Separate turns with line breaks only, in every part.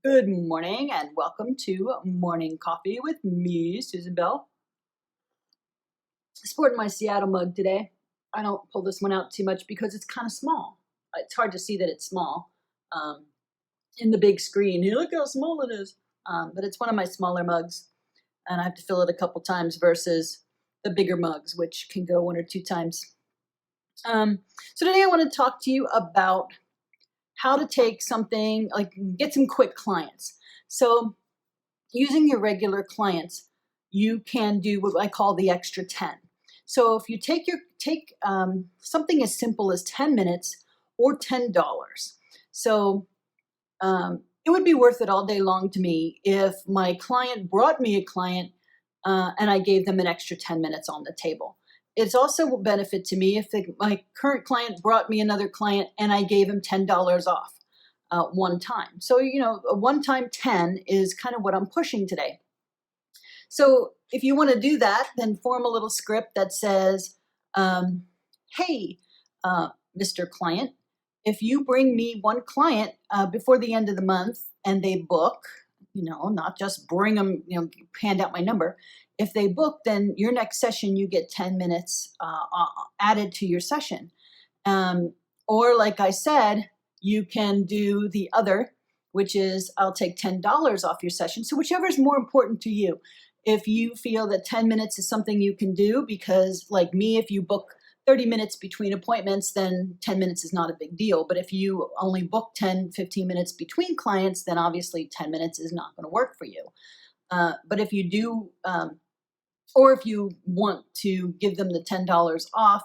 Good morning and welcome to Morning Coffee with me, Susan Bell. Sporting my Seattle mug today. I don't pull this one out too much because it's kind of small. It's hard to see that it's small in the big screen. Hey, look how small it is. But it's one of my smaller mugs, and I have to fill it a couple times versus the bigger mugs, which can go one or two times. So today I want to talk to you about how to take something, like get some quick clients. So using your regular clients, you can do what I call the extra 10. So if you take something as simple as 10 minutes or $10. So it would be worth it all day long to me if my client brought me a client and I gave them an extra 10 minutes on the table. It's also a benefit to me if my current client brought me another client and I gave him $10 off one time. So, a one-time 10 is kind of what I'm pushing today. So if you want to do that, then form a little script that says, hey, Mr. Client, if you bring me one client before the end of the month and they book, not just bring them, hand out my number. If they book, then your next session, you get 10 minutes added to your session. Or like I said, you can do the other, which is I'll take $10 off your session. So whichever is more important to you. If you feel that 10 minutes is something you can do, because like me, if you book 30 minutes between appointments, then 10 minutes is not a big deal. But if you only book 10, 15 minutes between clients, then obviously 10 minutes is not going to work for you. But if you do, or if you want to give them the $10 off,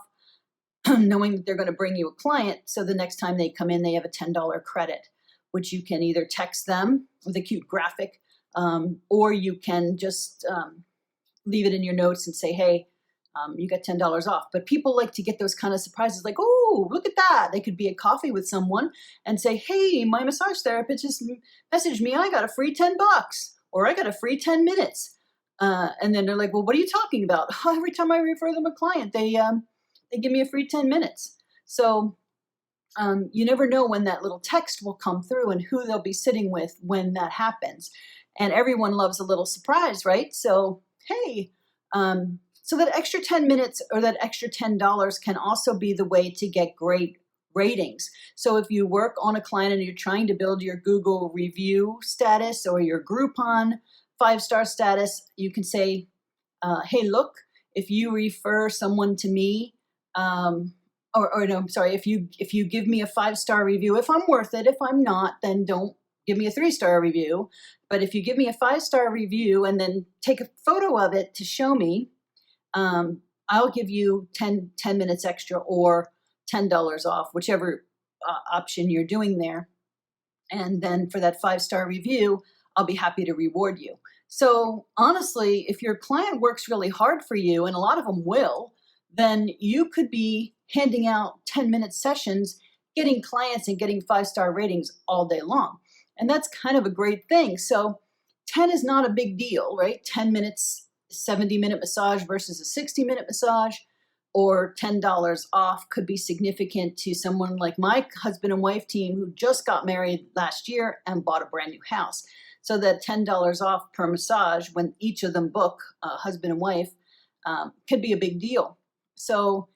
knowing that they're going to bring you a client, so the next time they come in, they have a $10 credit, which you can either text them with a cute graphic, or you can just leave it in your notes and say, hey, you got $10 off. But people like to get those kind of surprises, like, oh, look at that. They could be at coffee with someone and say, hey, my massage therapist just messaged me, I got a free $10, or I got a free 10 minutes. And then they're like, well, what are you talking about? Every time I refer them a client, they give me a free 10 minutes. So you never know when that little text will come through and who they'll be sitting with when that happens. And everyone loves a little surprise, right? So, hey, so that extra 10 minutes or that extra $10 can also be the way to get great ratings. So if you work on a client and you're trying to build your Google review status or your Groupon 5-star status, you can say, hey, look, if you refer someone to me, if you give me a 5-star review, if I'm worth it, if I'm not, then don't give me a 3-star review. But if you give me a 5-star review and then take a photo of it to show me, I'll give you 10 minutes extra or $10 off, whichever option you're doing there. And then for that 5-star review, I'll be happy to reward you. So honestly, if your client works really hard for you, and a lot of them will, then you could be handing out 10-minute sessions, getting clients and getting 5-star ratings all day long. And that's kind of a great thing. So 10 is not a big deal, right? 10 minutes, 70-minute massage versus a 60-minute massage, or $10 off could be significant to someone like my husband and wife team who just got married last year and bought a brand new house. So that $10 off per massage when each of them book, husband and wife, could be a big deal. So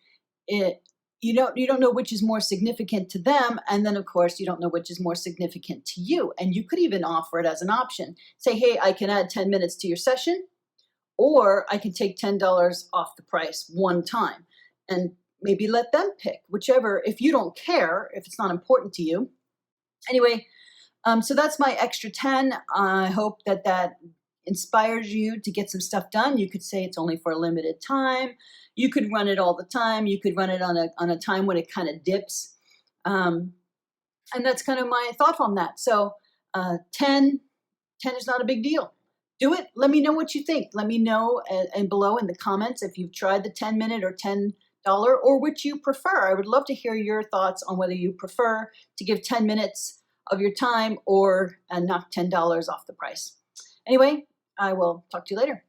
you don't know which is more significant to them, and then of course you don't know which is more significant to you. And you could even offer it as an option. Say, hey, I can add 10 minutes to your session, or I can take $10 off the price one time, and maybe let them pick whichever. If you don't care, if it's not important to you, anyway. So that's my extra 10. I hope that inspires you to get some stuff done. You could say it's only for a limited time. You could run it all the time. You could run it on a time when it kind of dips. And that's kind of my thought on that. So 10 is not a big deal. Do it. Let me know what you think. Let me know and below in the comments if you've tried the 10-minute or $10 or which you prefer. I would love to hear your thoughts on whether you prefer to give 10 minutes of your time or knock $10 off the price. Anyway, I will talk to you later.